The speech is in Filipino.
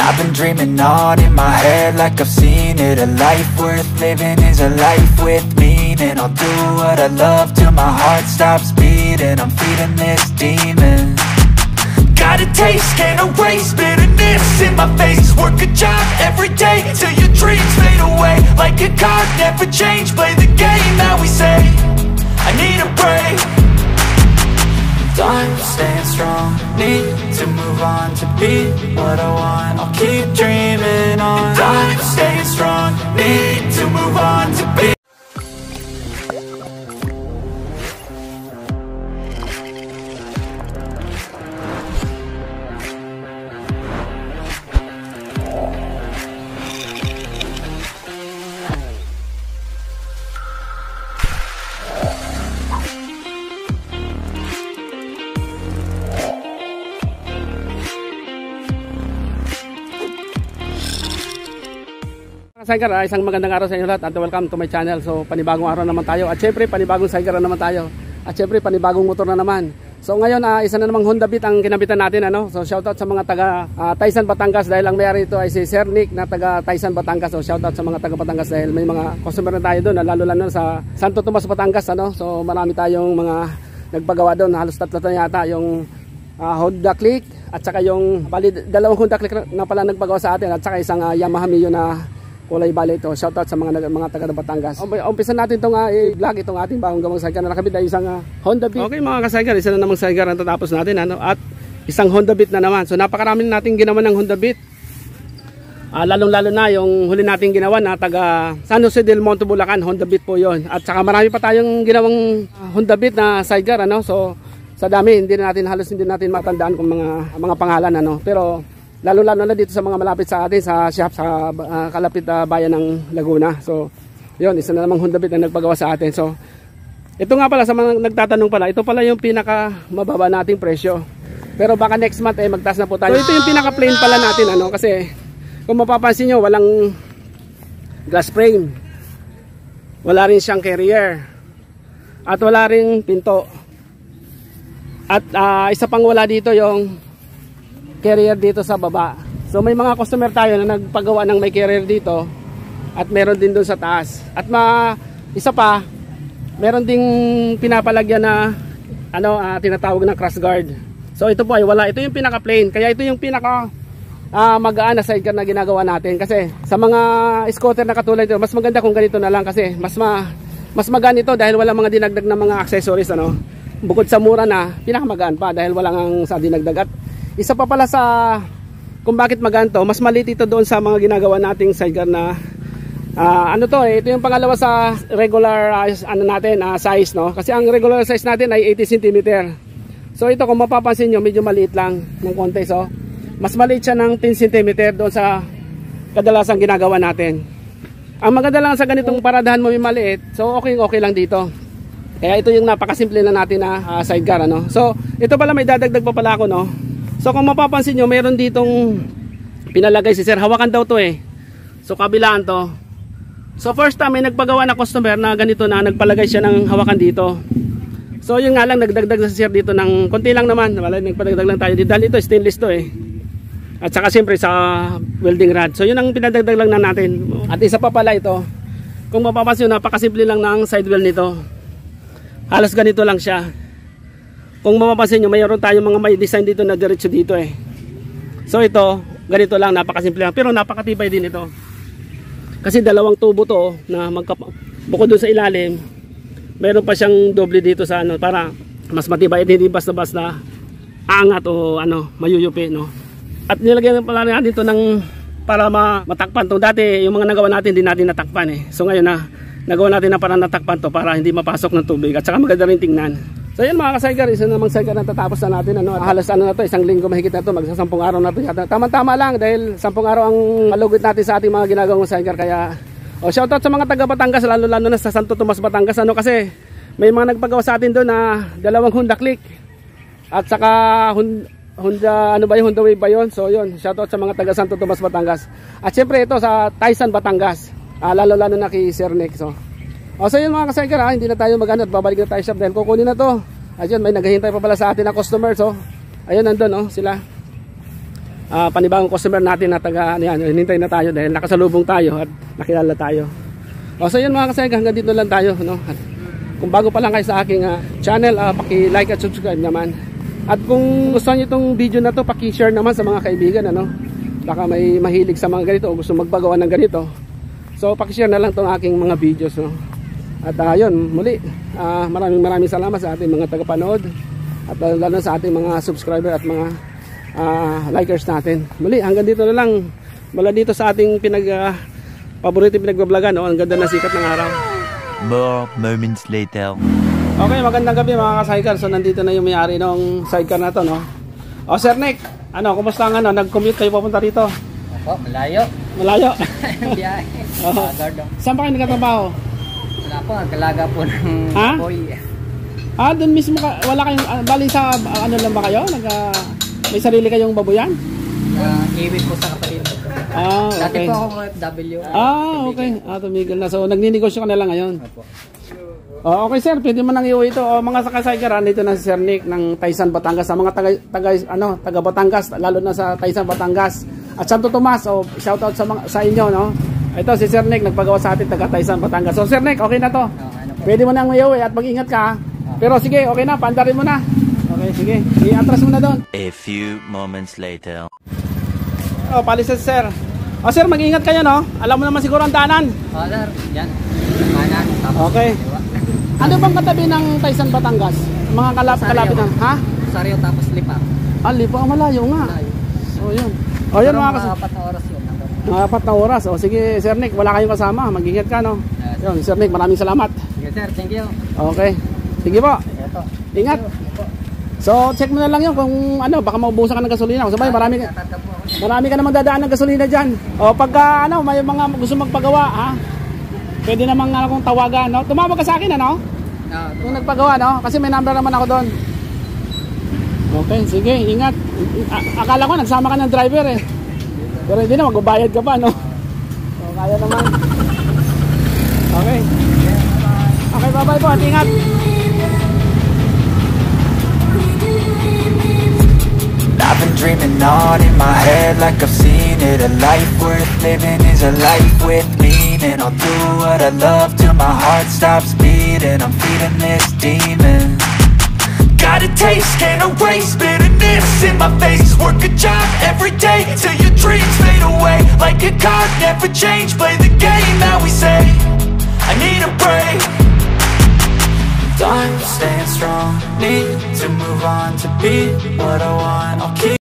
I've been dreaming on in my head like I've seen it. A life worth living is a life with meaning. I'll do what I love till my heart stops beating. I'm feeding this demon. Got a taste, can't erase bitterness in my face. Work a job every day till your dreams fade away. Like a card, never change, play the game that we say. I need a break. I'm staying strong, need to move on to be what I want. I'll keep dreaming on. I'm staying strong, need to move on to be. Cyger, isang magandang araw sa inyo lahat at welcome to my channel. So panibagong araw naman tayo at syempre panibagong Cyger na naman tayo at syempre panibagong motor na naman. So ngayon isa na namang Honda Beat ang kinabitan natin, ano. So shoutout sa mga taga Taysan, Batangas dahil ang mayari ito ay si Sir Nick na taga Taysan, Batangas. So shoutout sa mga taga Batangas dahil may mga customer na tayo doon, lalo sa Santo Tomas, Batangas, ano. So marami tayong mga nagpagawa doon, halos 3 na yata yung Honda Click at saka yung dalawang Honda Click na pala nagpagawa sa atin at saka isang Yamaha Mio na kulay bali ito. Shoutout sa mga taga Batangas. Umpisa natin itong i-vlog itong ating bagong gawang Cyger na nakabit ay isang Honda Beat. Okay mga ka-Cyger, isa na namang Cyger ang tatapos natin, ano, at isang Honda Beat na naman. So napakarami natin ginawa ng Honda Beat. Lalong-lalo na yung huli natin ginawa na taga San Jose del Monte, Bulacan, Honda Beat po yon. At saka marami pa tayong ginawang Honda Beat na Cyger, ano. So sa dami hindi natin matandaan kung mga pangalan, ano. Pero lalo-lalo na dito sa mga malapit sa atin sa shop sa kalapit bayan ng Laguna. So yun, isa na namang Honda Beat na nagpagawa sa atin. So ito nga pala sa mga nagtatanong pala, ito pala yung pinaka mababa nating presyo. Pero baka next month magtaas na po tayo. So ito yung pinaka plain pala natin, ano, kasi kung mapapansin nyo walang glass frame, wala rin siyang carrier at wala rin pinto. At isa pang wala dito yung carrier dito sa baba. So may mga customer tayo na nagpagawa ng may carrier dito at meron din doon sa taas. At isa pa, meron ding pinapalagyan na tinatawag na crash guard. So ito po ay wala. Ito yung pinaka plain. Kaya ito yung pinaka magaan na sidecar na ginagawa natin. Kasi sa mga scooter na katulad ito, mas maganda kung ganito na lang kasi mas magaan ito dahil wala mga dinagdag na mga accessories, ano. Bukod sa mura na, pinakamagaan pa dahil walang sa dinagdag. At isa pa pala sa kung bakit maganto, mas maliit ito doon sa mga ginagawa nating sidecar na ito yung pangalawa sa regular size, no? Kasi ang regular size natin ay 80 cm. So ito kung mapapansin nyo, medyo maliit lang ng konti. So mas maliit siya ng 10 cm doon sa kadalasang ginagawa natin. Ang maganda lang sa ganitong paradahan mo may maliit, so okay lang dito. Kaya ito yung napakasimple na natin na sidecar, ano? So ito pala may dadagdag pa pala ako, no? So kung mapapansin nyo, meron ditong pinalagay si Sir. Hawakan daw to eh. So kabilaan to. So first time may nagpagawa na customer na ganito na nagpalagay siya ng hawakan dito. So yun nga lang, nagdagdag si Sir dito ng konti lang naman. Wala, nagpadagdag lang tayo dito. Dahil ito stainless to eh. At saka siyempre sa welding rod. So yun ang pinadagdag lang na natin. At isa pa pala ito. Kung mapapansin nyo, napakasimple lang ng sidewell nito. Halos ganito lang siya. Kung mapapansin nyo, mayroon tayong mga may design dito na diretso dito eh. So ito, ganito lang, napakasimple lang. Pero napakatibay din ito. Kasi dalawang tubo to na bukod doon sa ilalim, mayroon pa siyang doble dito sa para mas matibay, hindi basta-basta aangat o mayuyupi, no. At nilagyan pala natin dito para matakpan to. Dati yung mga nagawa natin hindi natin natakpan eh. So ngayon nagawa natin na para natakpan to para hindi mapasok ng tubig at saka maganda rin tingnan. So yan mga ka-Cyger, isa namang Cyger na tatapos na natin, ano. Halos na to, isang linggo mahigit na to, magsa 10 araw na to yata. Tama-tama lang dahil 10 araw ang malugit natin sa ating mga ginagawang Cyger. Kaya shoutout sa mga taga Batangas, lalo na sa Santo Tomas, Batangas, ano, kasi may mga nagpagawa sa atin doon na dalawang Honda Click at saka Honda Honda Wave ba yun? So yun, shoutout sa mga taga Santo Tomas, Batangas. At syempre ito sa Taysan, Batangas, lalo na kay Sir Nick. So yun mga ka-Cyger, hindi na tayo mag-ano at babalik na tayo shop dahil kukunin na to. Ayun, may naghihintay pa pala sa atin na customer. So ayun, nandun sila. panibagong customer natin na taga, ano yan, hinintay na tayo dahil nakasalubong tayo at nakilala tayo. So yun mga kasayga, hanggang dito lang tayo, no? At kung bago pa lang kayo sa aking channel, paki-like at subscribe naman. At kung gusto niyo itong video na to, paki-share naman sa mga kaibigan, ano? Baka may mahilig sa mga ganito o gusto magpagawa ng ganito. So paki-share na lang itong aking mga videos, no? At yun, muli, maraming salamat sa ating mga tagapanood at lalo sa ating mga subscriber at mga likers natin. Muli, hanggang dito na lang. Mula dito sa ating paborito pinagbabloggan, no? Ang ganda na sikat ng araw. More moments later. Okay, magandang gabi mga ka-sidecar. So nandito na yung may-ari ng sidecar na to, no? O Sir Nick, ano, kumusta ang nag-commute kayo papunta rito? Opo, malayo. Malayo? Biyahe. Saan pa kayo nagtatrabaho? Wala po, nagkalaga po ng boy. Doon mismo wala kayong, bali sa, ano lang ba kayo? May sarili kayong baboyan? Iwit po sa kapatid ko. Okay. Dati po ako OFW. Okay. Tumigil na. So, nagninegosyo ka na lang ngayon. Opo. Okay sir, pwede mo nang iuwi ito. Mga sakasaykaran, dito na si Sir Nick ng Taysan, Batangas. Sa mga taga Batangas, lalo na sa Taysan, Batangas. At Santo Tomas, shoutout sa inyo, no? Ito si Sir Nick, nagpagawa sa atin taga Taysan, Batangas. So Sir Nick, okay na to. Pwede mo nang iuwi at mag-ingat ka. Pero sige, okay na, paandarin mo na. Okay, sige. I-atras mo na doon. A few moments later. Palisan sir. Sir, mag-ingat kayo, no? Alam mo naman siguro ang daanan. Sir, yan. Kanan, tapos okay. Ano bang katabi ng Taysan, Batangas? Mga kalapit ng, ha? Rosario tapos Lipa. Lipa, malayo nga. Malayo. So, yun. Yun mga kasi. Mga 4 na oras yun. Mga 4 na oras. Sige, Sir Nick, wala kayong kasama. Mag-ingat ka, no? Yun, Sir Nick, maraming salamat. Sige sir, thank you. Okay. Sige po. Ito. Ingat. So, check mo na lang yun kung baka maubusan ka ng gasolina. Sabay, marami ka namang dadaan ng gasolina dyan. Pagka may mga gusto magpagawa, ha? Pwede namang kung tawagan, no? Tumawag ka sa akin, ano? Kung nagpagawa, no? Kasi may number naman ako doon. Okay, sige, ingat. Akala ko nagsama ka ng driver eh. Pero hindi na, magbabayad ka pa, no? So, kaya naman. Okay. Okay, bye-bye po. At ingat. I've been dreaming on in my head like I've seen it. A life worth living is a life with meaning. I'll do what I love till my heart stops beating. I'm feeding this demon. Got a taste, can't erase bitterness in my face. Work a job every day till your dreams fade away. Like a card, never change, play the game that we say. I need a break. Time staying strong, need to move on to be what I want. I'll keep